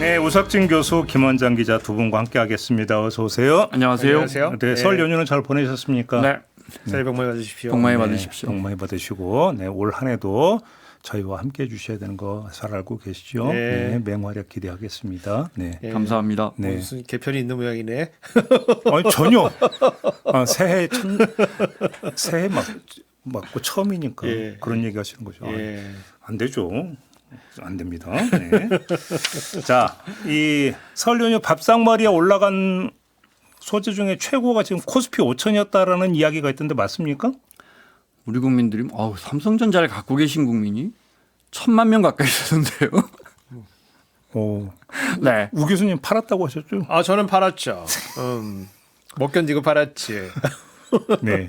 네, 우석진 교수, 김원장 기자 두 분과 함께하겠습니다. 어서 오세요. 안녕하세요. 안녕하세요. 네, 설 연휴는 잘 보내셨습니까? 네. 새해 복 많이 받으십시오. 복 많이 네, 받으십시오. 복 많이 받으시고, 네, 올 한 해도 저희와 함께해 주셔야 되는 거 잘 알고 계시죠? 네. 네, 맹활약 기대하겠습니다. 네. 예. 감사합니다. 네. 무슨 개편이 있는 모양이네. 아니, 전혀. 새해 맞고 처음이니까 예. 그런 얘기 하시는 거죠. 예. 안 되죠. 안 됩니다. 네. 자, 이 설 연휴 밥상머리에 올라간 소재 중에 최고가 지금 코스피 5천이었다라는 이야기가 있던데 맞습니까? 우리 국민들이 삼성전자를 갖고 계신 국민이 1,000만 명 가까이 되던데요. 오, 네. 우 교수님 팔았다고 하셨죠? 아 저는 팔았죠. 못 견디고 팔았지. 네.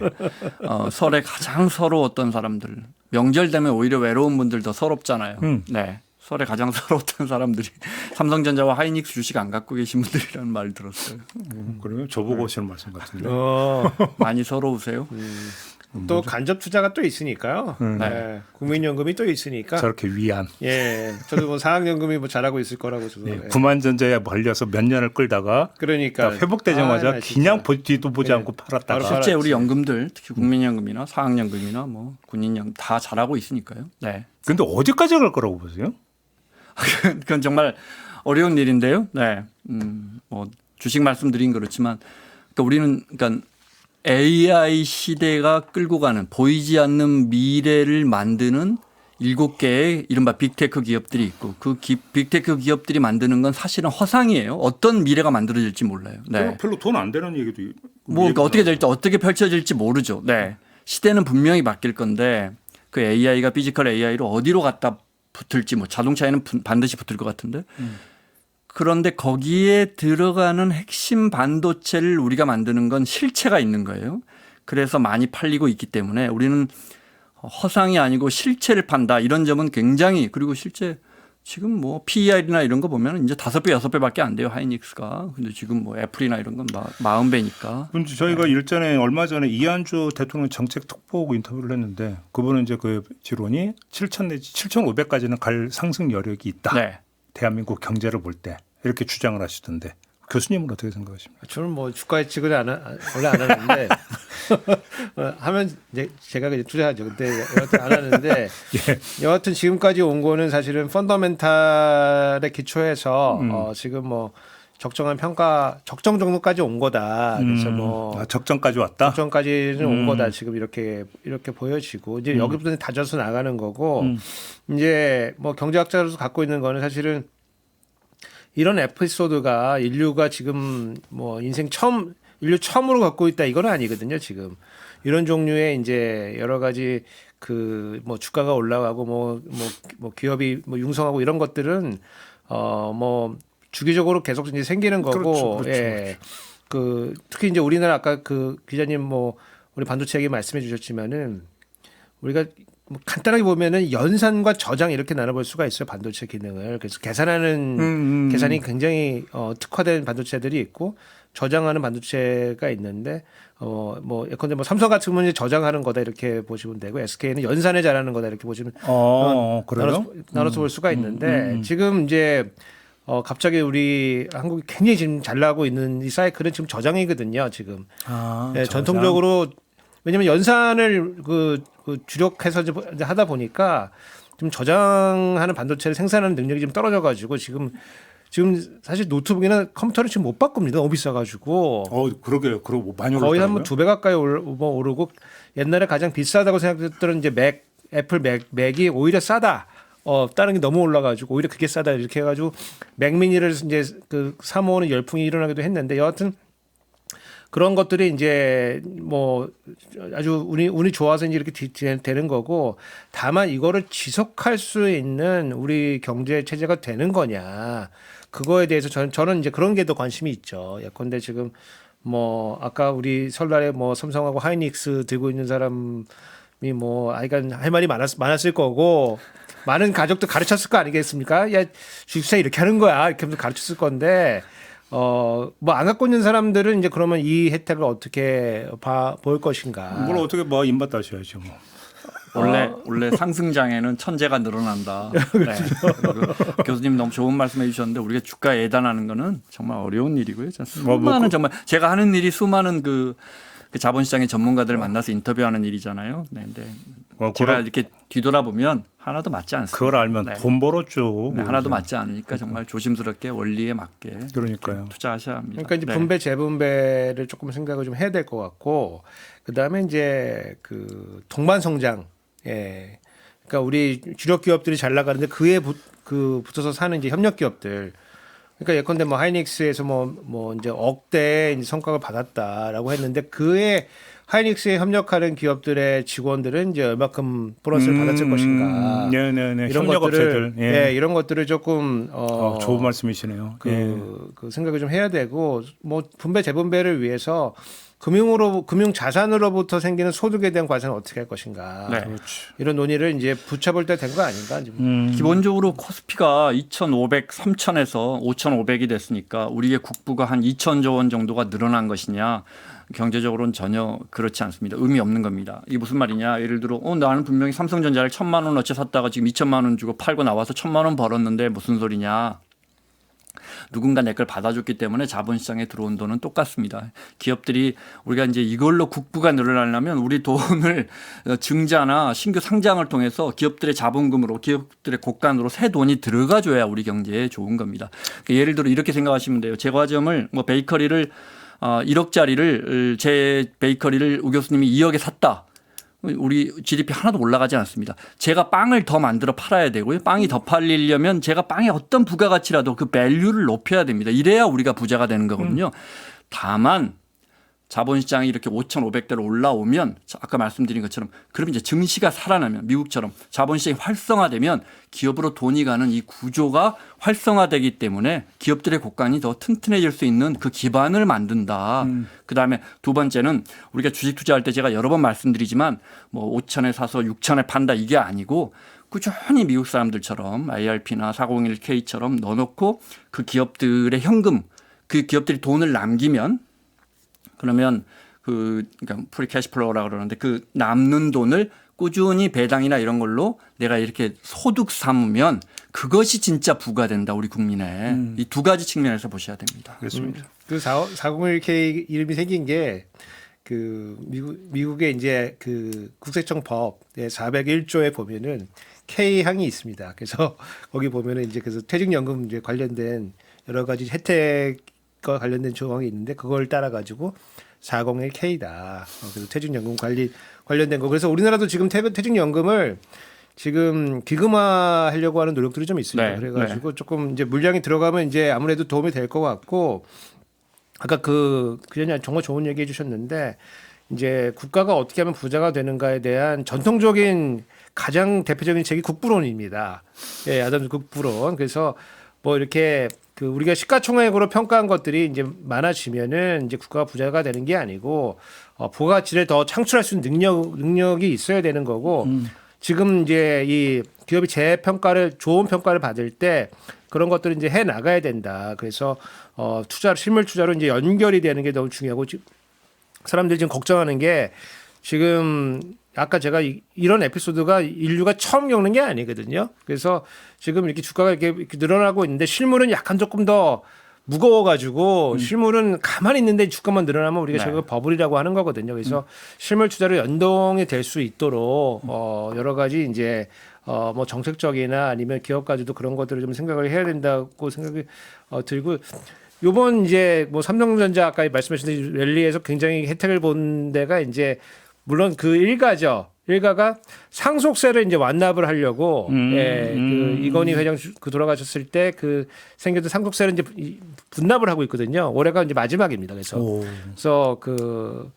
설에 가장 서러웠던 사람들. 명절 되면 오히려 외로운 분들 더 서럽잖아요. 네. 설에 가장 서러웠던 사람들이 삼성전자와 하이닉스 주식 안 갖고 계신 분들이라는 말을 들었어요. 그러면 저보고 하시는 말씀 같은데. 많이 서러우세요? 또 간접 투자가 또 있으니까요. 네. 국민연금이 또 있으니까. 저렇게 위안. 예. 저도 뭐 사학연금이 뭐 잘하고 있을 거라고 저도. 네. 예. 구만전자에 걸려서 몇 년을 끌다가 그러니까 회복되자마자 아, 그냥 뒤도 보지 네. 않고 팔았다가. 바로 실제 우리 알았지. 연금들 특히 국민연금이나 사학연금이나 뭐 군인연금 다 잘하고 있으니까요. 네. 근데 어디까지 갈 거라고 보세요? 그건 정말 어려운 일인데요. 네. 뭐 주식 말씀드린 그렇지만 그러니까 우리는 그러니까 AI 시대가 끌고 가는 보이지 않는 미래를 만드는 7개의 이른바 빅테크 기업들이 있고 그 빅테크 기업들이 만드는 건 사실은 허상이에요. 어떤 미래가 만들어질지 몰라요. 네. 별로 돈 안 되는 얘기도 뭐 그러니까 어떻게 될지 어떻게 펼쳐질지 모르죠. 네. 시대는 분명히 바뀔 건데 그 AI가 피지컬 AI로 어디로 갖다 붙을지 뭐 자동차에는 반드시 붙을 것 같은데 그런데 거기에 들어가는 핵심 반도체를 우리가 만드는 건 실체가 있는 거예요. 그래서 많이 팔리고 있기 때문에 우리는 허상이 아니고 실체를 판다. 이런 점은 굉장히 그리고 실제 지금 뭐 PER이나 이런 거 보면 이제 5배, 6배밖에 안 돼요. 하이닉스가. 근데 지금 뭐 애플이나 이런 건 40배니까. 저희가 일전에 얼마 전에 이한주 대통령 정책 특보하고 인터뷰를 했는데 그분은 이제 그 지론이 7,000 내지 7,500까지는 갈 상승 여력이 있다. 네. 대한민국 경제를 볼 때 이렇게 주장을 하시던데 교수님은 어떻게 생각하십니까? 저는 뭐 주가 예측을 원래 안 하는데 하면 이제 제가 이제 투자하죠. 근데 여하튼 안 하는데 여하튼 지금까지 온 거는 사실은 펀더멘탈에 기초해서 지금 뭐 적정한 평가 적정 정도까지 온 거다. 그래서 뭐 적정까지 왔다. 적정까지는 온 거다. 지금 이렇게 보여지고 이제 여기부터 다져서 나가는 거고 이제 뭐 경제학자로서 갖고 있는 거는 사실은 이런 에피소드가 인류가 지금 뭐 인류 처음으로 갖고 있다 이건 아니거든요. 지금 이런 종류의 이제 여러 가지 그 뭐 주가가 올라가고 뭐 기업이 뭐 융성하고 이런 것들은 뭐 주기적으로 계속 이제 생기는 거고, 그렇죠. 예. 그 특히 이제 우리나라 아까 그 기자님 뭐 우리 반도체 얘기 말씀해 주셨지만은 우리가 뭐 간단하게 보면은 연산과 저장 이렇게 나눠볼 수가 있어요. 반도체 기능을. 그래서 계산하는 계산이 굉장히 특화된 반도체들이 있고 저장하는 반도체가 있는데 뭐 예컨대 뭐 삼성 같은 경우는 저장하는 거다 이렇게 보시면 되고 SK는 연산에 잘하는 거다 이렇게 보시면 그래요? 나눠서 볼 수가 있는데 지금 이제 갑자기 우리 한국이 굉장히 지금 잘 나가고 있는 이 사이클은 지금 저장이거든요. 지금 네, 전통적으로 왜냐하면 연산을 그 주력해서 이제 하다 보니까 좀 저장하는 반도체를 생산하는 능력이 좀 떨어져가지고 지금 사실 노트북이나 컴퓨터를 지금 못 바꿉니다. 너무 비싸가지고. 그러게요. 그러고 많이 올랐다고요? 거의 한 2배 가까이 오르고 옛날에 가장 비싸다고 생각했던 이제 애플 맥이 오히려 싸다. 다른 게 너무 올라가지고 오히려 그게 싸다 이렇게 해가지고 맥미니를 이제 그 사모으는 열풍이 일어나기도 했는데 여하튼 그런 것들이 이제 뭐 아주 운이 좋아서 이제 이렇게 되는 거고 다만 이거를 지속할 수 있는 우리 경제 체제가 되는 거냐 그거에 대해서 저는 이제 그런 게 더 관심이 있죠. 예컨대 지금 뭐 아까 우리 설날에 뭐 삼성하고 하이닉스 들고 있는 사람이 뭐 아이가 할 말이 많았을 거고 많은 가족도 가르쳤을 거 아니겠습니까? 야 주식사 이렇게 하는 거야 이렇게 하면서 가르쳤을 건데. 뭐 안 갖고 있는 사람들은 이제 그러면 이 혜택을 어떻게 볼 것인가? 뭘 어떻게 뭐 입맛 다셔야죠 뭐. 원래 상승장에는 천재가 늘어난다. 네. 그리고 교수님 너무 좋은 말씀해 주셨는데 우리가 주가 예단하는 거는 정말 어려운 일이고요. 수많은 정말 제가 하는 일이 수많은 그 자본시장의 전문가들을 만나서 인터뷰하는 일이잖아요. 네, 근데 제가 이렇게 뒤돌아보면 하나도 맞지 않습니다. 그걸 알면 네. 돈 벌었죠. 네, 하나도 맞지 않으니까 정말 조심스럽게 원리에 맞게 그러니까요. 투자하셔야 합니다. 그러니까 이제 네. 분배 재분배를 조금 생각을 좀 해야 될 것 같고 그다음에 이제 그 동반 성장. 예. 그러니까 우리 주력 기업들이 잘 나가는데 그에 붙어서 사는 이제 협력 기업들. 그러니까 예컨대 뭐 하이닉스에서 뭐 이제 억대 이제 성과를 받았다라고 했는데 그에 하이닉스에 협력하는 기업들의 직원들은 이제 얼마큼 보너스를 받았을 것인가. 네네네. 이런 협력업체들. 것들을 예, 이런 것들을 조금 좋은 말씀이시네요. 그 생각을 좀 해야 되고 뭐 분배 재분배를 위해서 금융 자산으로부터 생기는 소득에 대한 과세는 어떻게 할 것인가. 네. 이런 논의를 이제 붙여볼 때 된 거 아닌가. 기본적으로 코스피가 2,500, 3,000에서 5,500이 됐으니까 우리의 국부가 한 2,000조 원 정도가 늘어난 것이냐. 경제적으로는 전혀 그렇지 않습니다. 의미 없는 겁니다. 이게 무슨 말이냐. 예를 들어 나는 분명히 삼성전자를 1,000만 원어치 샀다가 지금 2,000만 원 주고 팔고 나와서 1,000만 원 벌었는데 무슨 소리냐. 누군가 내 걸 받아줬기 때문에 자본시장에 들어온 돈은 똑같습니다. 기업들이 우리가 이제 이걸로 국부가 늘어나려면 우리 돈을 증자나 신규 상장을 통해서 기업들의 자본금으로 기업들의 곡간으로 새 돈이 들어가줘야 우리 경제에 좋은 겁니다. 예를 들어 이렇게 생각하시면 돼요. 제과점을 뭐 베이커리를 1억짜리를 제 베이커리를 우 교수님이 2억에 샀다. 우리 GDP 하나도 올라가지 않습니다. 제가 빵을 더 만들어 팔아야 되고요. 빵이 더 팔리려면 제가 빵에 어떤 부가가치라도 그 밸류를 높여야 됩니다. 이래야 우리가 부자가 되는 거거든요. 다만 자본시장이 이렇게 5,500대로 올라오면 아까 말씀드린 것처럼 그럼 이제 증시가 살아나면 미국처럼 자본시장이 활성화되면 기업으로 돈이 가는 이 구조가 활성화되기 때문에 기업들의 곡간이 더 튼튼해질 수 있는 그 기반을 만든다. 그다음에 두 번째는 우리가 주식 투자할 때 제가 여러 번 말씀드리지만 뭐 5천에 사서 6천에 판다 이게 아니고 꾸준히 미국 사람들처럼 IRP나 401K처럼 넣어놓고 그 기업들의 현금 그 기업들이 돈을 남기면 그러면 그러니까 프리 캐시플로우라고 그러는데 그 남는 돈을 꾸준히 배당이나 이런 걸로 내가 이렇게 소득 삼으면 그것이 진짜 부가 된다 우리 국민의 이 두 가지 측면에서 보셔야 됩니다. 그렇습니다. 그 401K 이름이 생긴 게 그 미국의 이제 그 국세청법 401조에 보면은 K 항이 있습니다. 그래서 거기 보면은 이제 그래서 퇴직연금 이제 관련된 여러 가지 혜택과 관련된 조항이 있는데 그걸 따라 가지고 401K다. 그래서 퇴직연금 관련된 거. 그래서 우리나라도 지금 퇴직연금을 지금 기금화하려고 하는 노력들이 좀 있습니다. 네, 그래가지고 조금 이제 물량이 들어가면 이제 아무래도 도움이 될 것 같고 아까 그냥 정말 좋은 얘기 해주셨는데 이제 국가가 어떻게 하면 부자가 되는가에 대한 전통적인 가장 대표적인 책이 국부론입니다. 예, 아담스 국부론. 그래서 뭐 이렇게 그 우리가 시가총액으로 평가한 것들이 이제 많아지면은 이제 국가가 부자가 되는 게 아니고 부가가치를 더 창출할 수 있는 능력이 있어야 되는 거고 지금 이제 이 기업이 좋은 평가를 받을 때 그런 것들을 이제 해 나가야 된다. 그래서 실물 투자로 이제 연결이 되는 게 너무 중요하고 사람들이 지금 걱정하는 게 지금 아까 제가 이런 에피소드가 인류가 처음 겪는 게 아니거든요. 그래서 지금 이렇게 주가가 이렇게 늘어나고 있는데 실물은 약간 조금 더 무거워가지고 실물은 가만히 있는데 주가만 늘어나면 우리가 저거 버블이라고 하는 거거든요. 그래서 실물 투자로 연동이 될 수 있도록 여러 가지 이제 뭐 정책적이나 아니면 기업까지도 그런 것들을 좀 생각을 해야 된다고 생각이 들고 요번 이제 뭐 삼성전자 아까 말씀하신 랠리에서 굉장히 혜택을 본 데가 이제 물론 그 일가가 상속세를 이제 완납을 하려고 그 이건희 회장 돌아가셨을 때 그 생겼던 상속세를 이제 분납을 하고 있거든요. 올해가 이제 마지막입니다. 그래서 그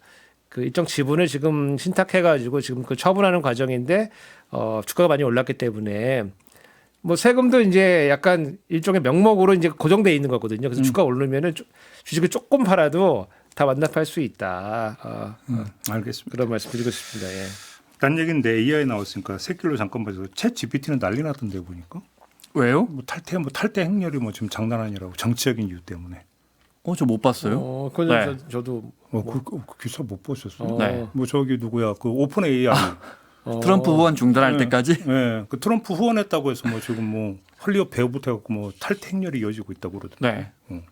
일정 지분을 지금 신탁해가지고 지금 그 처분하는 과정인데 주가가 많이 올랐기 때문에 뭐 세금도 이제 약간 일종의 명목으로 이제 고정돼 있는 거거든요. 그래서 주가 오르면은 주식을 조금 팔아도 다 완납할 수 있다. 알겠습니다. 그런 말씀 드리고 싶습니다. 예. 딴 얘기인데 AI 나왔으니까 새끼로 잠깐 봐서 챗 GPT는 난리 났던데 보니까. 왜요? 뭐 탈퇴 행렬이 뭐 지금 장난 아니라고 정치적인 이유 때문에. 저 못 봤어요. 그건 네. 저도 그 기사 못 보셨어요? 네. 뭐 저기 누구야 그 오픈 AI 트럼프 후원 중단할 네. 때까지. 네, 그 트럼프 후원했다고 해서 뭐 지금 뭐 헐리우드 배우부터 해갖고 뭐 탈퇴행렬이 이어지고 있다고 그러더라고요. 네.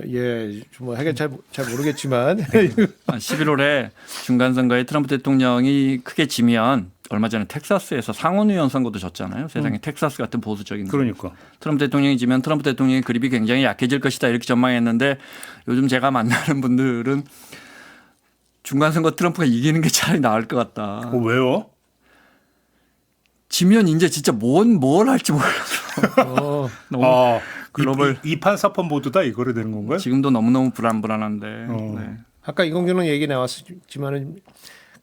예, 뭐 하긴 잘 모르겠지만 11월에 중간선거에 트럼프 대통령이 크게 지면 얼마 전에 텍사스에서 상원의원 선거도 졌잖아요. 세상에 텍사스 같은 보수적인. 그러니까. 트럼프 대통령이 지면 트럼프 대통령의 그립이 굉장히 약해질 것이다 이렇게 전망했는데 요즘 제가 만나는 분들은 중간선거 트럼프가 이기는 게 차라리 나을 것 같다. 왜요? 지면 이제 진짜 뭘 할지 몰라서. 너무 글로벌. 이판 사판 모두 다 이거로 되는 건가요? 지금도 너무너무 불안한데. 네. 아까 이공규는 얘기 나왔지만은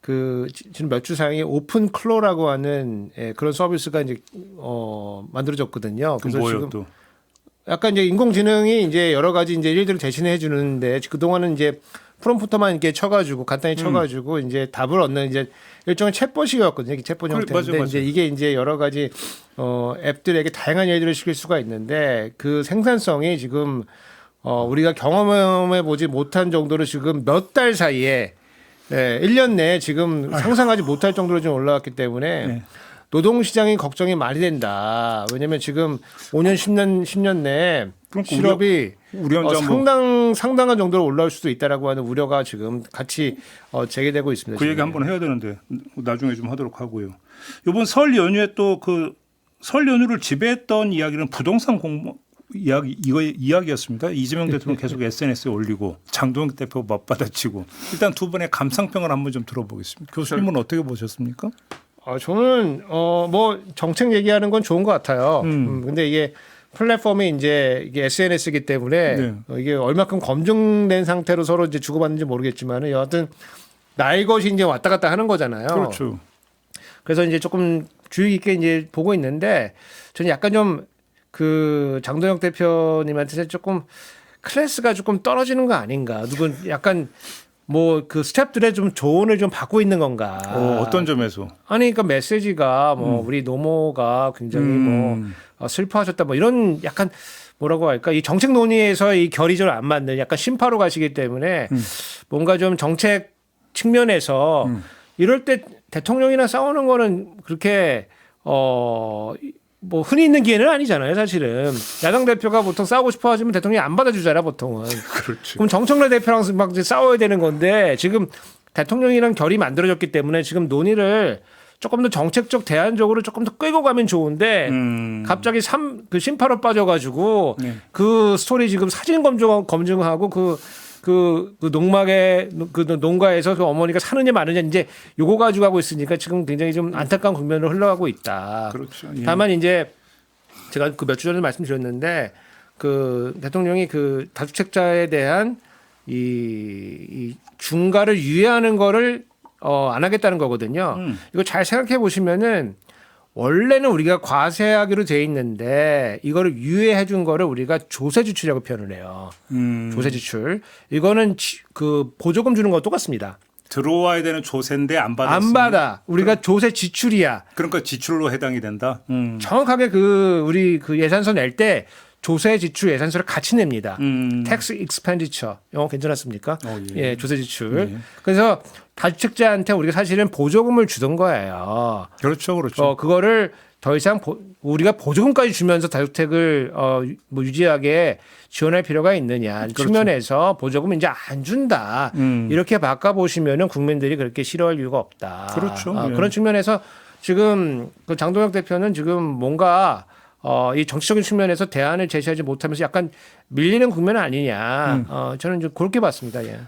그 지금 몇 주 사이에 오픈 클로라고 하는 그런 서비스가 이제 만들어졌거든요. 그래서 뭐예요, 지금 또? 약간 이제 인공지능이 이제 여러 가지 이제 일들을 대신해 주는데 그 동안은 이제 프롬프터만 이렇게 쳐가지고 간단히 쳐가지고 이제 답을 얻는 이제 일종의 챗봇이었거든요. 챗봇 형태인데 맞아. 이제 이게 이제 여러 가지 앱들에게 다양한 일들을 시킬 수가 있는데 그 생산성이 지금 우리가 경험해 보지 못한 정도로 지금 몇 달 사이에 1년 내에 지금 상상하지 못할 정도로 좀 올라왔기 때문에 네. 노동시장이 걱정이 많이 된다. 왜냐하면 지금 5년, 10년 내에 그러니까 실업이 우리 혼자 상당한 정도로 올라올 수도 있다라고 하는 우려가 지금 같이 제기되고 있습니다. 그 얘기 한번 해야 되는데 나중에 좀 하도록 하고요. 이번 설 연휴에 또 그 설 연휴를 지배했던 이야기는 부동산 공모 이야기였습니다. 이재명 대통령 계속 SNS에 올리고 장동혁 대표 맞받아치고 일단 두 분의 감상평을 한번 좀 들어보겠습니다. 교수님은 어떻게 보셨습니까? 저는 뭐 정책 얘기하는 건 좋은 것 같아요. 근데 이게 플랫폼이 이제 이게 SNS이기 때문에 네. 이게 얼마큼 검증된 상태로 서로 이제 주고받는지 모르겠지만은 여하튼 나의 것이 이제 왔다 갔다 하는 거잖아요. 그렇죠. 그래서 이제 조금 주의 깊게 이제 보고 있는데 저는 약간 좀 그 장동혁 대표님한테 조금 클래스가 조금 떨어지는 거 아닌가. 누군 약간 뭐 그 스태프들의 좀 조언을 좀 받고 있는 건가. 어떤 점에서? 아니 그러니까 메시지가 뭐 우리 노모가 굉장히 뭐 슬퍼하셨다 뭐 이런 약간 뭐라고 할까 이 정책 논의에서 이 결이 좀 안 맞는 약간 심파로 가시기 때문에 뭔가 좀 정책 측면에서 이럴 때 대통령이나 싸우는 거는 그렇게 뭐 흔히 있는 기회는 아니잖아요, 사실은. 야당 대표가 보통 싸우고 싶어 하시면 대통령이 안 받아주잖아, 보통은. 그렇지. 그럼 정청래 대표랑 막 이제 싸워야 되는 건데 지금 대통령이랑 결이 만들어졌기 때문에 지금 논의를 조금 더 정책적 대안적으로 조금 더 끌고 가면 좋은데 갑자기 그 심파로 빠져가지고 네. 그 스토리 지금 사진 검증하고 그 농막에 그 농가에서 그 어머니가 사느냐 마느냐 이제 요거 가지고 하고 있으니까 지금 굉장히 좀 안타까운 국면으로 흘러가고 있다. 그렇죠. 예. 다만 이제 제가 그 몇 주 전에 말씀드렸는데 그 대통령이 그 다주택자에 대한 이 중과를 유예하는 거를 안 하겠다는 거거든요. 이거 잘 생각해 보시면은 원래는 우리가 과세하기로 돼 있는데 이거를 유예해 준 거를 우리가 조세 지출이라고 표현을 해요. 조세 지출. 이거는 그 보조금 주는 거 똑같습니다. 들어와야 되는 조세인데 안 받았으면 안 받아. 우리가 조세 지출이야. 그러니까 지출로 해당이 된다. 정확하게 우리 그 예산서 낼 때 조세 지출 예산서를 같이 냅니다. tax expenditure. 영어 괜찮았습니까? 예, 조세 지출. 예. 그래서 다주택자한테 우리가 사실은 보조금을 주던 거예요. 그렇죠, 그렇죠. 그거를 더 이상 우리가 보조금까지 주면서 다주택을 뭐 유지하게 지원할 필요가 있느냐 그렇죠. 측면에서 보조금 이제 안 준다. 이렇게 바꿔보시면은 국민들이 그렇게 싫어할 이유가 없다. 그렇죠. 예. 그런 측면에서 지금 그 장동혁 대표는 지금 뭔가 이 정치적인 측면에서 대안을 제시하지 못하면서 약간 밀리는 국면 아니냐. 저는 좀 그렇게 봤습니다. 예.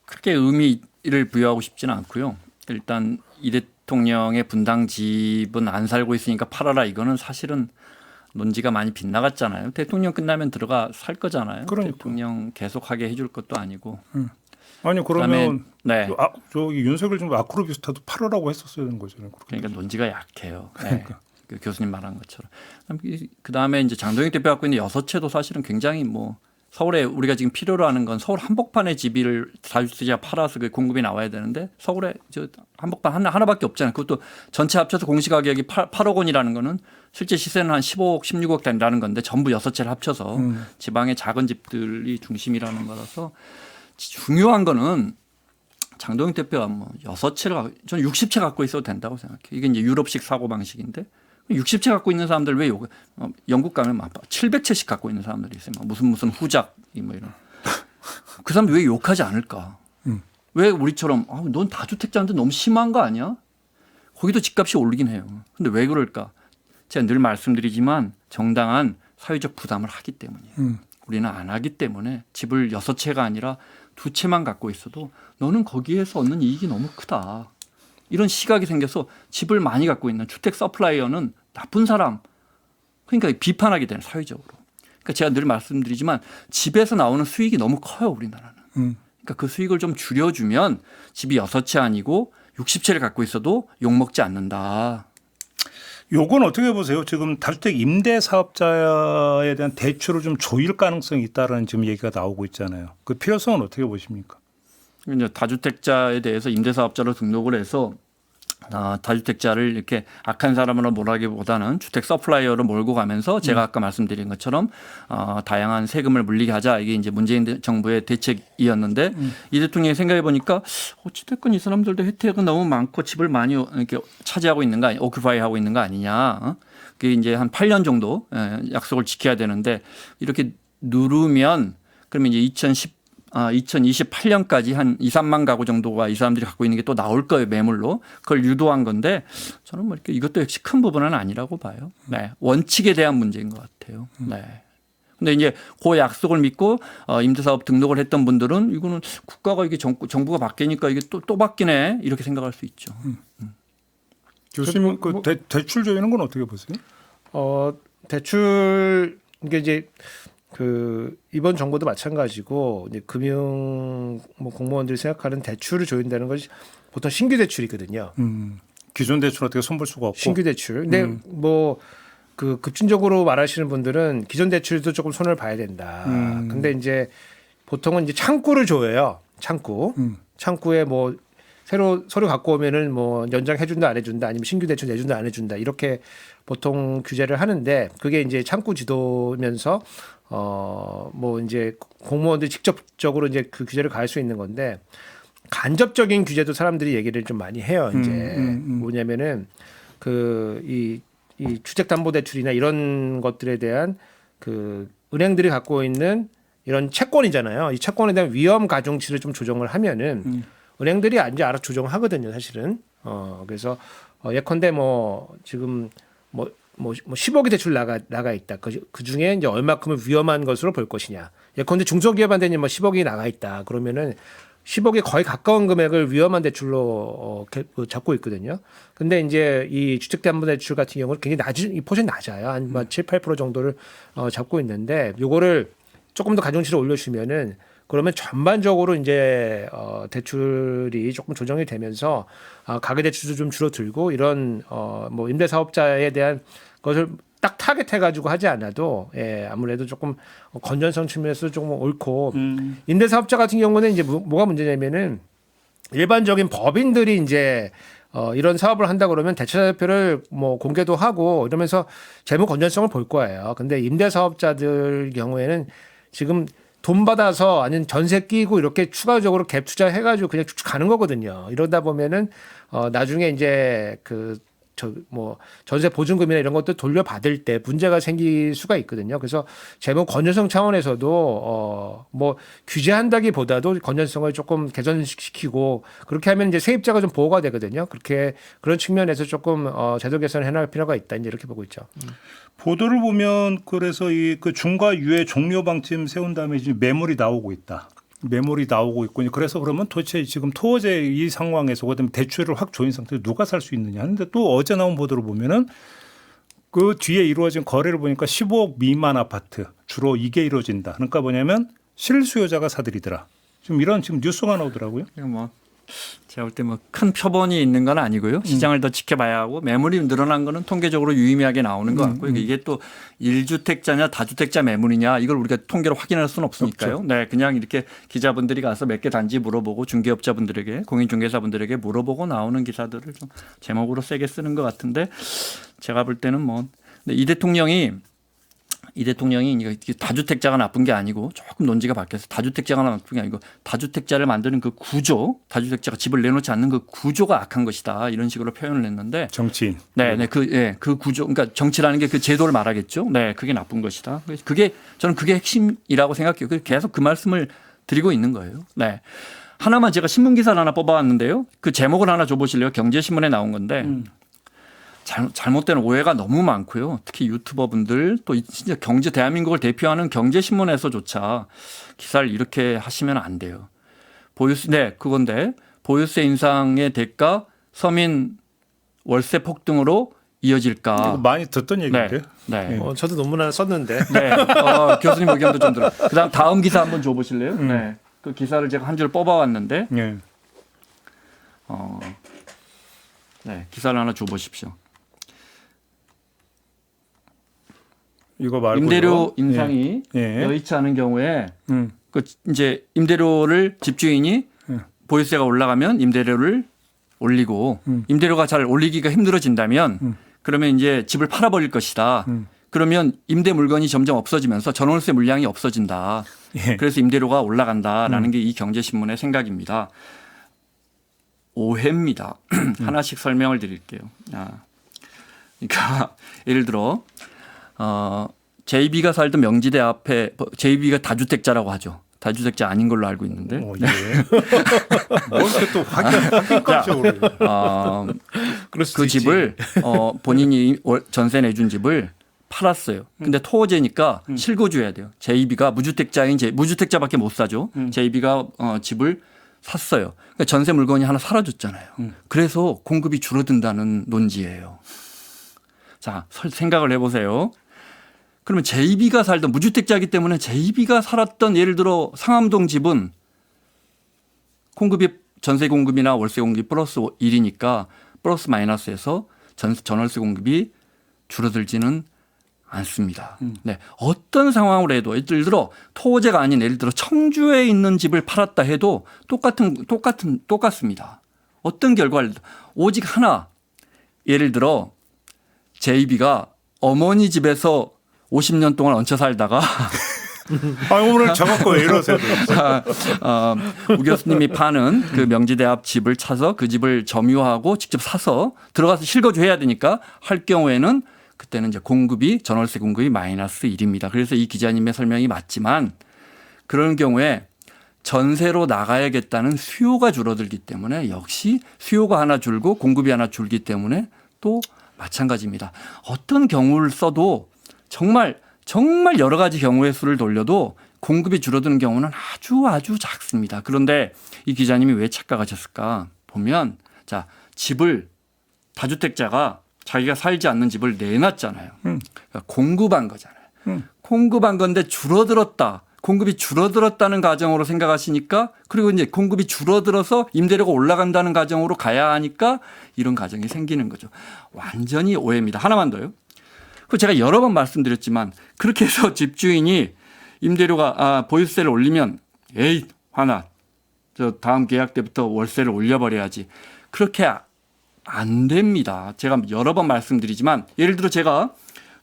크게 의미를 부여하고 싶지는 않고요. 일단 이 대통령의 분당집은 안 살고 있으니까 팔아라 이거는 사실은 논지가 많이 빗나갔잖아요. 대통령 끝나면 들어가 살 거잖아요. 그러니까. 대통령 계속하게 해줄 것도 아니고. 아니 그러면 네. 저기 윤석열 좀 아크로 비슷해도 8호라고 했었어야 되는 거잖아요. 그러니까 논지가 약해요. 그러니까. 네. 그 교수님 말한 것처럼. 그 다음에 이제 장동혁 대표 갖고 있는 6채도 사실은 굉장히 뭐 서울에 우리가 지금 필요로 하는 건 서울 한복판의 집을 다주택자 팔아서 그 공급이 나와야 되는데 서울에 저 한복판 하나밖에 없잖아요. 그것도 전체 합쳐서 공시가격이 8억 원이라는 거는 실제 시세는 한 15억, 16억 된다는 건데 전부 6채를 합쳐서 지방의 작은 집들이 중심이라는 거라서 중요한 거는 장동영 대표가 뭐 6채를 저는 60채 갖고 있어도 된다고 생각해요. 이게 이제 유럽식 사고 방식인데 60채 갖고 있는 사람들 왜 영국 가면 막 700채씩 갖고 있는 사람들이 있어요. 막 무슨 후작 뭐 이런. 그 사람들 왜 욕하지 않을까? 왜 우리처럼 넌 다주택자인데 너무 심한 거 아니야? 거기도 집값이 오르긴 해요. 근데 왜 그럴까? 제가 늘 말씀드리지만 정당한 사회적 부담을 하기 때문이에요. 우리는 안 하기 때문에 집을 6채가 아니라 2채만 갖고 있어도 너는 거기에서 얻는 이익이 너무 크다. 이런 시각이 생겨서 집을 많이 갖고 있는 주택 서플라이어는 나쁜 사람. 그러니까 비판하게 되는 사회적으로. 그러니까 제가 늘 말씀드리지만 집에서 나오는 수익이 너무 커요. 우리나라는. 그러니까 그 수익을 좀 줄여주면 집이 6채 아니고 60채를 갖고 있어도 욕먹지 않는다. 요건 어떻게 보세요? 지금 다주택 임대 사업자에 대한 대출을 좀 조일 가능성이 있다라는 지금 얘기가 나오고 있잖아요. 그 필요성은 어떻게 보십니까? 이제 다주택자에 대해서 임대사업자로 등록을 해서 다주택자를 이렇게 악한 사람으로 몰아기보다는 주택 서플라이어로 몰고 가면서 제가 아까 말씀드린 것처럼 다양한 세금을 물리게 하자, 이게 이제 문재인 정부의 대책이었는데 이 대통령이 생각해 보니까 어찌됐건 이 사람들도 혜택은 너무 많고 집을 많이 이렇게 차지하고 있는 거 오큐파이 하고 있는 거 아니냐. 그게 이제 한 8년 정도 약속을 지켜야 되는데 이렇게 누르면 그러면 이제 2028년까지 한 2, 3만 가구 정도가 이 사람들이 갖고 있는 게 또 나올 거예요, 매물로. 그걸 유도한 건데 저는 뭐 이렇게 이것도 역시 큰 부분은 아니라고 봐요. 네. 원칙에 대한 문제인 것 같아요. 네. 근데 이제 그 약속을 믿고 임대사업 등록을 했던 분들은 이거는 국가가 이게 정부가 바뀌니까 이게 또 바뀌네 이렇게 생각할 수 있죠. 교수님은 그 대출 조이는 건 어떻게 보세요? 대출 이게 이제 그 이번 정부도 마찬가지고 이제 금융 공무원들이 생각하는 대출을 조인다는 것이 보통 신규 대출이거든요. 기존 대출 어떻게 손볼 수가 없고. 신규 대출. 근데 뭐 그 급진적으로 말하시는 분들은 기존 대출도 조금 손을 봐야 된다. 근데 이제 보통은 이제 창구를 조여요. 창구에 뭐 새로 서류 갖고 오면은 뭐 연장해 준다 안 해준다 아니면 신규 대출 내준다 안 해준다 이렇게 보통 규제를 하는데 그게 이제 창구 지도면서 뭐 이제 공무원들이 직접적으로 이제 그 규제를 가할 수 있는 건데 간접적인 규제도 사람들이 얘기를 좀 많이 해요. 이제 뭐냐면은 이 주택담보대출이나 이런 것들에 대한 그 은행들이 갖고 있는 이런 채권이잖아요. 이 채권에 대한 위험 가중치를 좀 조정을 하면은 은행들이 이제 알아서 조정하거든요, 사실은. 그래서 예컨대 뭐 지금 뭐 10억이 대출 나가 있다. 그 중에 이제 얼마큼을 위험한 것으로 볼 것이냐. 예컨대 중소기업한테는 뭐 10억이 나가 있다. 그러면은 10억에 거의 가까운 금액을 위험한 대출로 잡고 있거든요. 근데 이제 이 주택담보대출 같은 경우는 굉장히 이 포션이 낮아요. 한 7, 8% 정도를 잡고 있는데 요거를 조금 더 가중치를 올려주면은 그러면 전반적으로 이제 대출이 조금 조정이 되면서 가계대출도 좀 줄어들고 이런 뭐 임대사업자에 대한 것을 딱 타겟해가지고 하지 않아도 아무래도 조금 건전성 측면에서 조금 옳고 임대사업자 같은 경우는 이제 뭐가 문제냐면은 일반적인 법인들이 이제 이런 사업을 한다 그러면 대차대표를 뭐 공개도 하고 이러면서 재무 건전성을 볼 거예요. 근데 임대사업자들 경우에는 지금 돈 받아서 아니면 전세 끼고 이렇게 추가적으로 갭 투자해가지고 그냥 쭉쭉 가는 거거든요. 이러다 보면은 나중에 이제 뭐 전세 보증금이나 이런 것도 돌려받을 때 문제가 생길 수가 있거든요. 그래서 재무 건전성 차원에서도 뭐 규제한다기보다도 건전성을 조금 개선시키고 그렇게 하면 이제 세입자가 좀 보호가 되거든요. 그런 측면에서 조금 제도 개선을 해나갈 필요가 있다 이제 이렇게 보고 있죠. 보도를 보면 그래서 그 중과 유예 종료 방침 세운 다음에 지금 매물이 나오고 있다. 매물이 나오고 있고 그래서 그러면 도대체 지금 토어제 이 상황에서 그다음에 대출을 확 조인 상태에서 누가 살 수 있느냐 하는데 또 어제 나온 보도를 보면은 그 뒤에 이루어진 거래를 보니까 15억 미만 아파트 주로 이게 이루어진다. 그러니까 뭐냐면 실수요자가 사들이더라. 지금 뉴스가 나오더라고요. 뭐 제가 볼 때 뭐 큰 표본이 있는 건 아니고요. 시장을 더 지켜봐야 하고 매물이 늘어난 거는 통계적으로 유의미하게 나오는 것 같고요. 이게 또 1주택자냐 다주택자 매물이냐 이걸 우리가 통계로 확인할 수는 없으니까요. 없죠. 네, 그냥 이렇게 기자분들이 가서 몇 개 단지 물어보고 중개업자분들에게 공인중개사분들에게 물어보고 나오는 기사들을 좀 제목으로 세게 쓰는 것 같은데 제가 볼 때는 뭐 이 대통령이 이 대통령이 이게 다주택자가 나쁜 게 아니고 조금 논지가 바뀌어서 다주택자가 나쁜 게 아니고 다주택자를 만드는 그 구조, 다주택자가 집을 내놓지 않는 그 구조가 악한 것이다 이런 식으로 표현을 했는데 정치인. 그 구조, 그러니까 정치라는 게 그 제도를 말하겠죠. 네, 그게 나쁜 것이다. 저는 그게 핵심이라고 생각해요. 그래서 계속 그 말씀을 드리고 있는 거예요. 네. 하나만 제가 신문 기사를 하나 뽑아왔는데요. 그 제목을 하나 줘보실래요? 경제신문에 나온 건데 잘못된 오해가 너무 많고요. 특히 유튜버분들 또 진짜 대한민국을 대표하는 경제신문에서조차 기사를 이렇게 하시면 안 돼요. 그건데 보유세 인상의 대가 서민 월세 폭등으로 이어질까? 이거 많이 듣던 얘기인데. 네. 저도 논문 하나 썼는데. 네. 교수님 의견도 좀 들어. 그다음 다음 기사 한번 줘보실래요? 네. 그 기사를 제가 한 줄 뽑아왔는데, 예. 네, 기사를 하나 줘보십시오. 이거 말고 임대료 인상이 예. 여의치 않은 경우에 그 이제 임대료를 집주인이 보유세가 올라가면 임대료를 올리고 임대료가 잘 올리기가 힘들어진다면 그러면 이제 집을 팔아버릴 것이다. 그러면 임대 물건이 점점 없어지면서 전월세 물량이 없어진다. 예. 그래서 임대료가 올라간다라는 게 이 경제신문의 생각입니다. 오해입니다. 하나씩 설명을 드릴게요. 그러니까 예를 들어 JB가 살던 명지대 앞에 JB가 다주택자라고 하죠. 다주택자 아닌 걸로 알고 있는데. 예. 뭐 이렇게 또 확인까지 오래. 그 집을 본인이 전세 내준 집을 팔았어요. 근데 토호제니까 실거주해야 돼요. JB가 무주택자밖에 못 사죠. JB가 집을 샀어요. 그러니까 전세 물건이 하나 사라졌잖아요. 그래서 공급이 줄어든다는 논지예요. 자, 생각을 해보세요. 그러면 JB가 살던 무주택자이기 때문에 JB가 살았던 예를 들어 상암동 집은 전세 공급이나 월세 공급이 플러스 1이니까 플러스 마이너스에서 전월세 공급이 줄어들지는 않습니다. 네. 어떤 상황으로 해도 예를 들어 토호제가 아닌 예를 들어 청주에 있는 집을 팔았다 해도 똑같습니다. 어떤 결과를 오직 하나 예를 들어 JB가 어머니 집에서 50년 동안 얹혀 살다가 오늘 저거 왜 이러세요? 우 교수님이 파는 그 명지대 앞 집을 차서 그 집을 점유하고 직접 사서 들어가서 실거주해야 되니까 할 경우에는 그때는 이제 전월세 공급이 마이너스 1입니다. 그래서 이 기자님의 설명이 맞지만 그런 경우에 전세로 나가야겠다는 수요가 줄어들기 때문에 역시 수요가 하나 줄고 공급이 하나 줄기 때문에 또 마찬가지입니다. 어떤 경우를 써도 정말 여러 가지 경우의 수를 돌려도 공급이 줄어드는 경우는 아주 작습니다. 그런데 이 기자님이 왜 착각하셨을까 보면 자, 집을 다주택자가 자기가 살지 않는 집을 내놨잖아요. 그러니까 공급한 거잖아요. 공급한 건데 공급이 줄어들었다는 가정으로 생각하시니까 그리고 이제 공급이 줄어들어서 임대료가 올라간다는 가정으로 가야 하니까 이런 가정이 생기는 거죠. 완전히 오해입니다. 하나만 더요. 그 제가 여러 번 말씀드렸지만 그렇게 해서 집주인이 임대료가 보유세를 올리면 화나. 저 다음 계약 때부터 월세를 올려버려야지. 그렇게 안 됩니다. 제가 여러 번 말씀드리지만 예를 들어 제가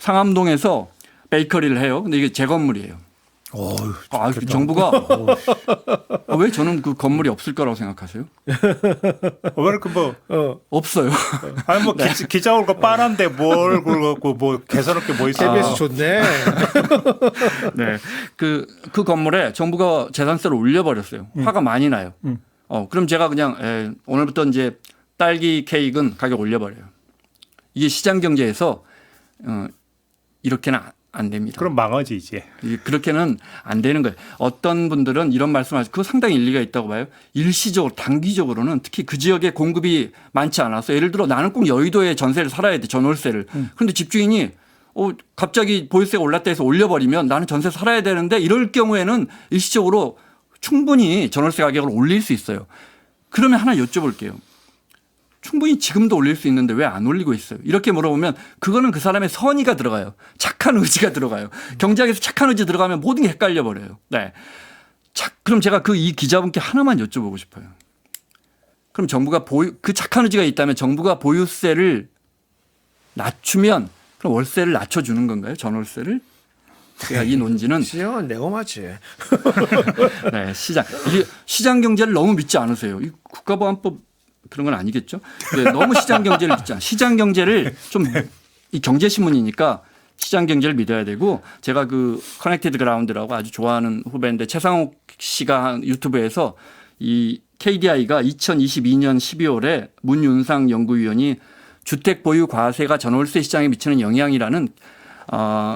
상암동에서 베이커리를 해요. 근데 이게 제 건물이에요. 정부가 왜 저는 그 건물이 없을 거라고 생각하세요? 왜 이렇게 없어요. 네. 기자 올 거 빤한데 뭘 그러고 개선할 게 있어요? KBS 좋네. 네, 그 건물에 정부가 재산세를 올려버렸어요. 화가 많이 나요. 그럼 제가 그냥 오늘부터 이제 딸기 케이크는 가격 올려버려요. 이게 시장 경제에서 이렇게는 안 됩니다. 그럼 망하지 이제. 그렇게는 안 되는 거예요. 어떤 분들은 이런 말씀하시고 그거 상당히 일리가 있다고 봐요. 일시적으로 단기적으로는 특히 그 지역에 공급이 많지 않아서 예를 들어 나는 꼭 여의도에 전세를 살아야 돼. 전월세를. 그런데 집주인이 갑자기 보유세가 올랐다 해서 올려버리면 나는 전세 살아야 되는데 이럴 경우에는 일시적으로 충분히 전월세 가격을 올릴 수 있어요. 그러면 하나 여쭤볼게요. 충분히 지금도 올릴 수 있는데 왜 안 올리고 있어요? 이렇게 물어보면 그거는 그 사람의 선의가 들어가요. 착한 의지가 들어가요. 경제학에서 착한 의지 들어가면 모든 게 헷갈려 버려요. 네. 그럼 제가 이 기자분께 하나만 여쭤보고 싶어요. 그럼 정부가 그 착한 의지가 있다면 정부가 보유세를 낮추면 그럼 월세를 낮춰주는 건가요? 전월세를? 그러니까 이 논지는 시장은 내고맞지. 네, 이게 시장 경제를 너무 믿지 않으세요. 이 국가보안법 그런 건 아니겠죠? 네, 너무 시장 경제를 믿지 않아. 시장 경제를 좀 이 경제신문이니까 시장 경제를 믿어야 되고 제가 그 커넥티드 그라운드라고 아주 좋아하는 후배인데 최상욱 씨가 한 유튜브에서 이 KDI가 2022년 12월에 문윤상 연구위원이 주택 보유 과세가 전월세 시장에 미치는 영향이라는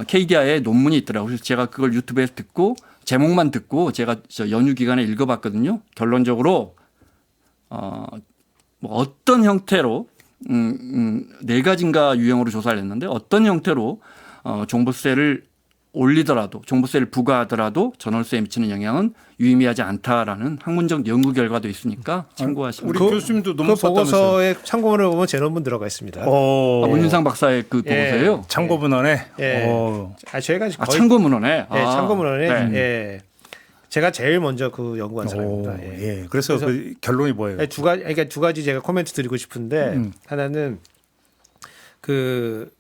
KDI의 논문이 있더라고요. 그래서 제가 그걸 유튜브에서 듣고 제목만 듣고 제가 연휴 기간에 읽어봤거든요. 결론적으로 뭐 어떤 형태로 네 가지인가 유형으로 조사를 했는데 어떤 형태로 종부세를 올리더라도 종부세를 부과하더라도 전월세에 미치는 영향은 유의미하지 않다라는 학문적 연구 결과도 있으니까 참고하시면 우리 돼요. 교수님도 논문 그 보고서에 참고문을 보면 제 논문 들어가 있습니다. 문윤상 박사의 그 보고서예요. 참고문헌에. 예. 저희가 거의 참고문헌에. 참고문헌에 네. 예. 제가 제일 먼저 그 연구한 사람입니다. 예. 예. 그래서 그 결론이 뭐예요? 그러니까 두 가지 제가 코멘트 드리고 싶은데 하나는 그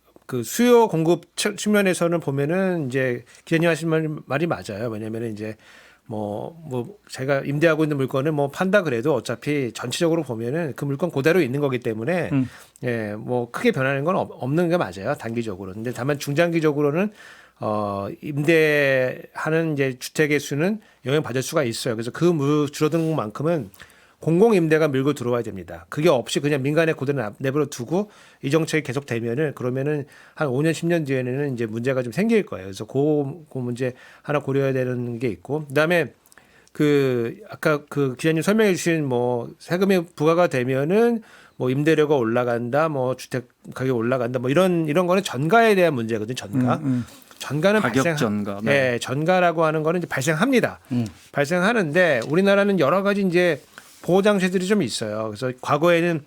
수요 공급 측면에서는 보면은 이제 기자님 하신 말이 맞아요. 왜냐면은 이제 뭐 제가 임대하고 있는 물건을 뭐 판다 그래도 어차피 전체적으로 보면은 그 물건 그대로 있는 거기 때문에 예, 뭐 크게 변하는 건 없는 게 맞아요. 단기적으로. 근데 다만 중장기적으로는 임대하는 이제 주택의 수는 영향받을 수가 있어요. 그래서 그 줄어드는 것만큼은 공공 임대가 밀고 들어와야 됩니다. 그게 없이 그냥 민간에 그대로 내버려 두고 이 정책이 계속되면은 그러면은 한 5년 10년 뒤에는 이제 문제가 좀 생길 거예요. 그래서 그 문제 하나 고려해야 되는 게 있고 그다음에 그 아까 그 기자님 설명해 주신 뭐 세금이 부과가 되면은 뭐 임대료가 올라간다, 뭐 주택 가격이 올라간다, 뭐 이런 거는 전가에 대한 문제거든요. 전가. 전가는 가격 전가. 네, 전가라고 하는 거는 이제 발생합니다. 발생하는데 우리나라는 여러 가지 이제 보호 장치들이 좀 있어요. 그래서 과거에는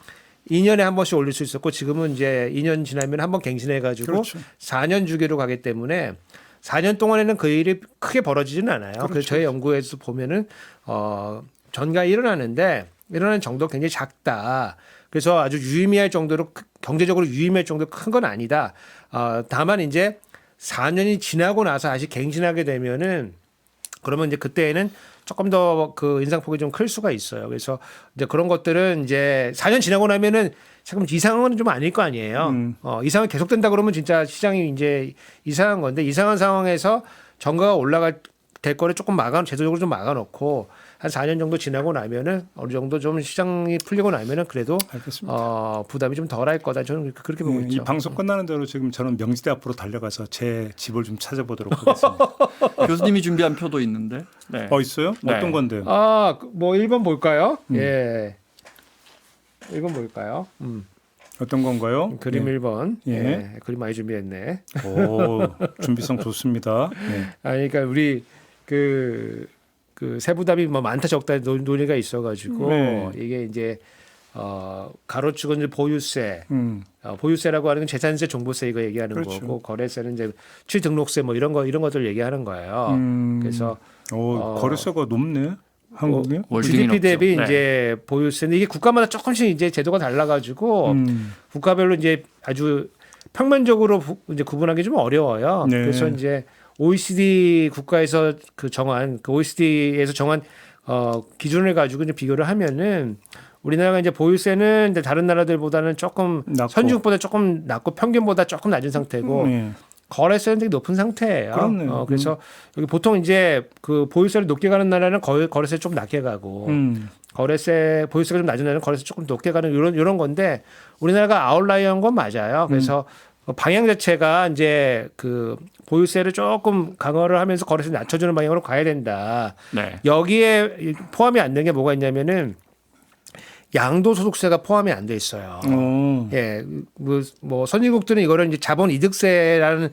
2년에 한 번씩 올릴 수 있었고 지금은 이제 2년 지나면 한 번 갱신해 가지고 그렇죠. 4년 주기로 가기 때문에 4년 동안에는 그 일이 크게 벌어지지는 않아요. 그렇죠. 그래서 저희 연구에서 보면은 전가 일어나는 정도가 굉장히 작다. 그래서 아주 유의미할 정도로 경제적으로 유의미할 정도로 큰 건 아니다. 다만 이제 4년이 지나고 나서 다시 갱신하게 되면은 그러면 이제 그때에는 조금 더 그 인상폭이 좀 클 수가 있어요. 그래서 이제 그런 것들은 이제 4년 지나고 나면은 잠깐 이상한 좀 아닐 거 아니에요. 이상이 계속된다 그러면 진짜 시장이 이제 이상한 건데 이상한 상황에서 정가가 올라갈 될 거를 조금 제도적으로 좀 막아놓고 한 4년 정도 지나고 나면은 어느 정도 좀 시장이 풀리고 나면은 그래도 알겠습니다. 부담이 좀 덜할 거다. 저는 그렇게 보고 있죠. 이 방송 끝나는 대로 지금 저는 명지대 앞으로 달려가서 제 집을 좀 찾아보도록 하겠습니다. 교수님이 준비한 표도 있는데. 네. 있어요? 네. 어떤 건데요? 뭐 1번 볼까요? 예. 1번 볼까요? 어떤 건가요? 그림 예. 1번. 예. 예. 그림 많이 준비했네. 오, 준비성 좋습니다. 네. 그러니까 우리 그 세부담이 뭐 많다 적다 논의가 있어가지고 네. 이게 이제 가로축은 이제 보유세, 보유세라고 하는 건 재산세, 종부세 이거 얘기하는 그렇죠. 거고 거래세는 이제 취등록세 뭐 이런 것들 얘기하는 거예요. 그래서 거래세가 높네. 한국이? 월등히 GDP 대비 높죠. 네. 이제 보유세는 이게 국가마다 조금씩 이제 제도가 달라가지고 국가별로 이제 아주 평면적으로 이제 구분하기 좀 어려워요. 네. 그래서 이제 OECD 국가에서 OECD에서 정한 기준을 가지고 이제 비교를 하면은 우리나라가 이제 보유세는 이제 다른 나라들보다는 조금 낮고. 선진국보다 조금 낮고 평균보다 조금 낮은 상태고 네. 거래세는 되게 높은 상태예요. 그렇네요. 그래서 여기 보통 이제 그 보유세를 높게 가는 나라는 거래세 좀 낮게 가고 보유세가 좀 낮은 나라는 거래세 조금 높게 가는 이런 건데 우리나라가 아웃라이어인 건 맞아요. 그래서 방향 자체가 이제 그 보유세를 조금 강화를 하면서 거래세 낮춰주는 방향으로 가야 된다. 네. 여기에 포함이 안 된 게 뭐가 있냐면은 양도소득세가 포함이 안 돼 있어요. 예, 뭐 선진국들은 이거를 이제 자본이득세라는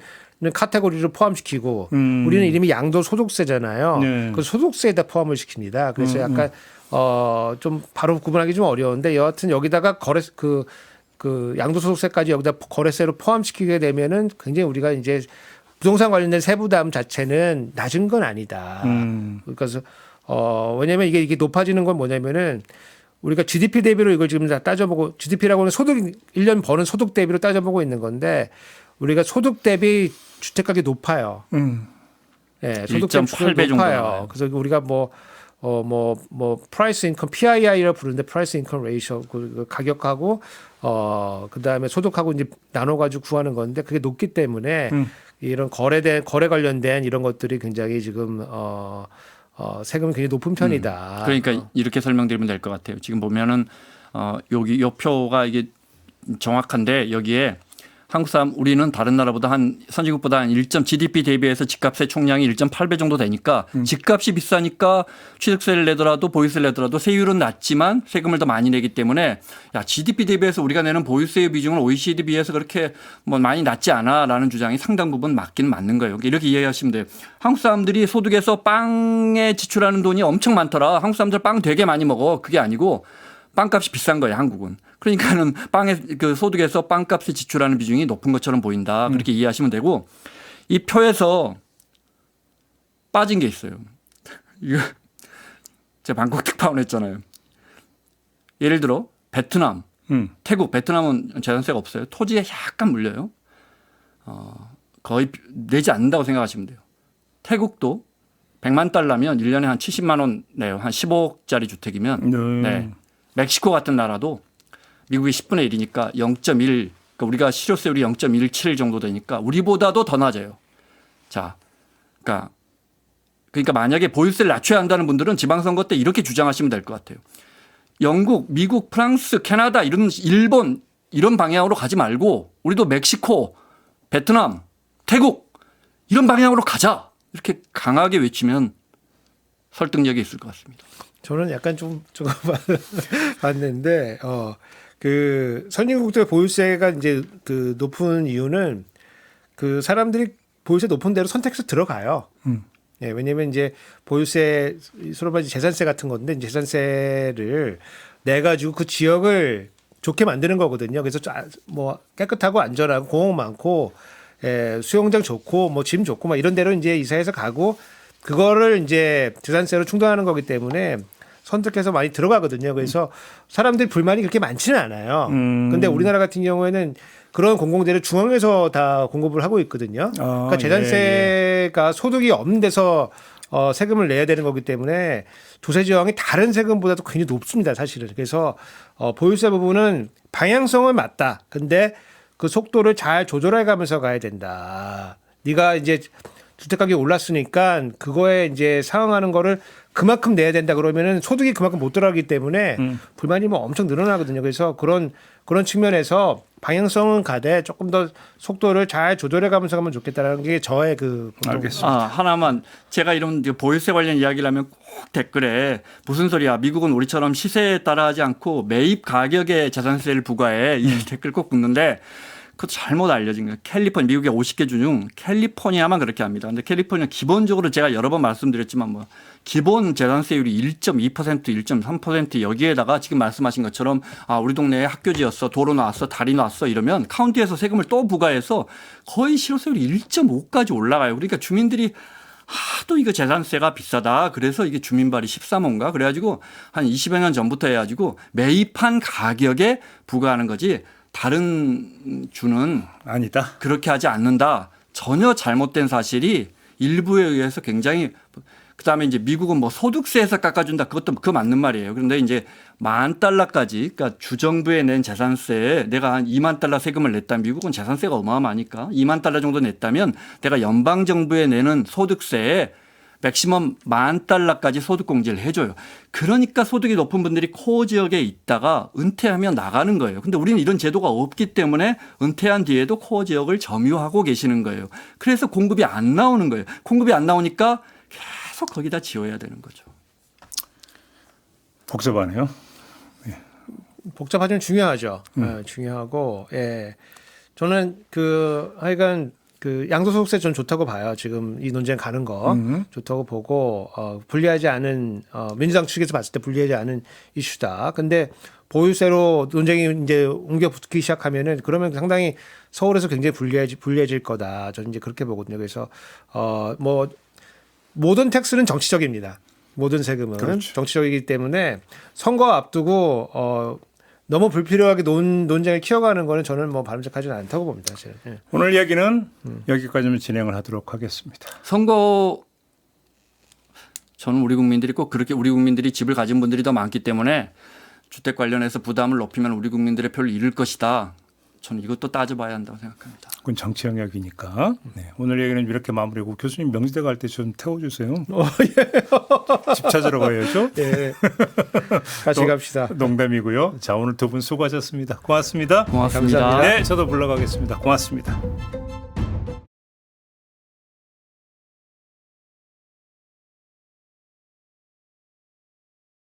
카테고리를 포함시키고 우리는 이름이 양도소득세잖아요. 네. 그 소득세에다 포함을 시킵니다. 그래서 약간 좀 바로 구분하기 좀 어려운데 여하튼 여기다가 그 양도소득세까지 여기다 거래세로 포함시키게 되면은 굉장히 우리가 이제 부동산 관련된 세부담 자체는 낮은 건 아니다. 그래서 왜냐하면 이게 높아지는 건 뭐냐면은 우리가 GDP 대비로 이걸 지금 다 따져보고 GDP라고 하는 소득 1년 버는 소득 대비로 따져보고 있는 건데 우리가 소득 대비 주택 가격이 높아요. 예, 소득 대출은 1.8배 정도 높아요. 나와요. 그래서 우리가 뭐 프라이스 인컴 PII라고 부르는데 프라이스 인컴 레이셔 그 가격하고 그다음에 소득하고 이제 나눠 가지고 구하는 건데 그게 높기 때문에 이런 거래 관련된 이런 것들이 굉장히 지금 세금이 굉장히 높은 편이다. 그러니까 이렇게 설명드리면 될 것 같아요. 지금 보면은 여기 요 표가 이게 정확한데 여기에 한국 사람 우리는 다른 나라보다 한 선진국보다 한 1.GDP 대비해서 집값의 총량이 1.8배 정도 되니까 집값이 비싸니까 취득세를 내더라도 보유세를 내더라도 세율은 낮지만 세금을 더 많이 내기 때문에 야 GDP 대비해서 우리가 내는 보유세의 비중은 OECD 비해서 그렇게 뭐 많이 낮지 않아라는 주장이 상당 부분 맞긴 맞는 거예요. 이렇게 이해하시면 돼요. 한국 사람들이 소득에서 빵에 지출하는 돈이 엄청 많더라. 한국 사람들 빵 되게 많이 먹어. 그게 아니고 빵값이 비싼 거예요, 한국은. 그러니까는 빵의 그 소득에서 빵값에 지출하는 비중이 높은 것처럼 보인다. 그렇게 이해하시면 되고 이 표에서 빠진 게 있어요. 이거 제가 방콕 특파원 했잖아요. 예를 들어 베트남, 태국, 베트남은 재산세가 없어요. 토지에 약간 물려요. 거의 내지 않는다고 생각하시면 돼요. 태국도 100만 달러면 1년에 한 70만 원 내요. 한 15억짜리 주택이면. 네. 멕시코 같은 나라도 미국이 10분의 1이니까 0.1, 그러니까 우리가 실효세율이 0.17 정도 되니까 우리보다도 더 낮아요. 자, 그러니까 만약에 보유세를 낮춰야 한다는 분들은 지방선거 때 이렇게 주장하시면 될 것 같아요. 영국, 미국, 프랑스, 캐나다, 일본 이런 방향으로 가지 말고 우리도 멕시코, 베트남, 태국 이런 방향으로 가자. 이렇게 강하게 외치면 설득력이 있을 것 같습니다. 저는 약간 좀 봤는데 그 선진국들 보유세가 이제 그 높은 이유는 그 사람들이 보유세 높은 대로 선택해서 들어가요. 예, 왜냐하면 이제 보유세 서로 말해 재산세 같은 건데 이제 재산세를 내 가지고 그 지역을 좋게 만드는 거거든요. 그래서 뭐 깨끗하고 안전하고 공원 많고 수영장 좋고 뭐 짐 좋고 막 이런 데로 이제 이사해서 가고 그거를 이제 재산세로 충당하는 거기 때문에 선택해서 많이 들어가거든요. 그래서 사람들 불만이 그렇게 많지는 않아요. 근데 우리나라 같은 경우에는 그런 공공재를 중앙에서 다 공급을 하고 있거든요. 그러니까 재산세가 소득이 없는 데서 세금을 내야 되는 거기 때문에 조세 지형이 다른 세금보다도 굉장히 높습니다, 사실은. 그래서 보유세 부분은 방향성은 맞다. 근데 그 속도를 잘 조절해 가면서 가야 된다. 네가 이제 주택 가격이 올랐으니까 그거에 이제 상응하는 거를 그만큼 내야 된다 그러면은 소득이 그만큼 못 들어가기 때문에 불만이 뭐 엄청 늘어나거든요. 그래서 그런 측면에서 방향성은 가되 조금 더 속도를 잘 조절해 가면서 가면 좋겠다라는 게 저의 그 알겠습니다. 하나만 제가 이런 보유세 관련 이야기를 하면 꼭 댓글에 무슨 소리야 미국은 우리처럼 시세에 따라하지 않고 매입 가격에 재산세를 부과해 이 댓글 꼭 붙는데 그것도 잘못 알려진 거예요. 캘리포니아 미국의 50개 주 중 캘리포니아만 그렇게 합니다. 근데 캘리포니아 기본적으로 제가 여러 번 말씀드렸지만 뭐 기본 재산세율이 1.2%, 1.3% 여기에다가 지금 말씀하신 것처럼 우리 동네에 학교 지었어, 도로 놨어, 다리 놨어 이러면 카운티에서 세금을 또 부과해서 거의 실효세율이 1.5까지 올라가요. 그러니까 주민들이 하도 이거 재산세가 비싸다. 그래서 이게 주민발이 13호인가 그래가지고 한 20여 년 전부터 해가지고 매입한 가격에 부과하는 거지. 다른 주는 아니다. 그렇게 하지 않는다. 전혀 잘못된 사실이 일부에 의해서 굉장히 그다음에 이제 미국은 뭐 소득세에서 깎아준다. 그거 맞는 말이에요. 그런데 이제 $10,000까지 그러니까 주정부에 낸 재산세에 내가 한 $20,000 세금을 냈다면 미국은 재산세가 어마어마하니까 $20,000 정도 냈다면 내가 연방 정부에 내는 소득세에 맥시멈 $10,000까지 소득공제를 해줘요. 그러니까 소득이 높은 분들이 코어 지역에 있다가 은퇴하면 나가는 거예요. 근데 우리는 이런 제도가 없기 때문에 은퇴한 뒤에도 코어 지역을 점유하고 계시는 거예요. 그래서 공급이 안 나오는 거예요. 공급이 안 나오니까 계속 거기다 지어야 되는 거죠. 복잡하네요. 복잡하지만 중요하죠. 중요하고 저는 하여간 그 양도소득세 전 좋다고 봐요. 지금 이 논쟁 가는 거 좋다고 보고 불리하지 않은 민주당 측에서 봤을 때 불리하지 않은 이슈다. 근데 보유세로 논쟁이 이제 옮겨 붙기 시작하면은 그러면 상당히 서울에서 굉장히 불리해질 거다. 저는 이제 그렇게 보거든요. 그래서 뭐 모든 텍스는 정치적입니다. 모든 세금은 그렇죠. 정치적이기 때문에 선거 앞두고 너무 불필요하게 논쟁을 키워가는 거는 저는 뭐 바람직하지는 않다고 봅니다. 사실은. 오늘 이야기는 여기까지만 진행을 하도록 하겠습니다. 선거 저는 우리 국민들이 꼭 그렇게 우리 국민들이 집을 가진 분들이 더 많기 때문에 주택 관련해서 부담을 높이면 우리 국민들의 표를 잃을 것이다. 저는 이것도 따져봐야 한다고 생각합니다. 그건 정치 영역이니까. 네. 오늘 얘기는 이렇게 마무리하고 교수님 명지대 갈 때 좀 태워주세요. 집 찾으러 가야죠. 예. 같이 갑시다. 농담이고요. 자, 오늘 두 분 수고하셨습니다. 고맙습니다. 고맙습니다. 감사합니다. 네, 저도 물러가겠습니다. 고맙습니다.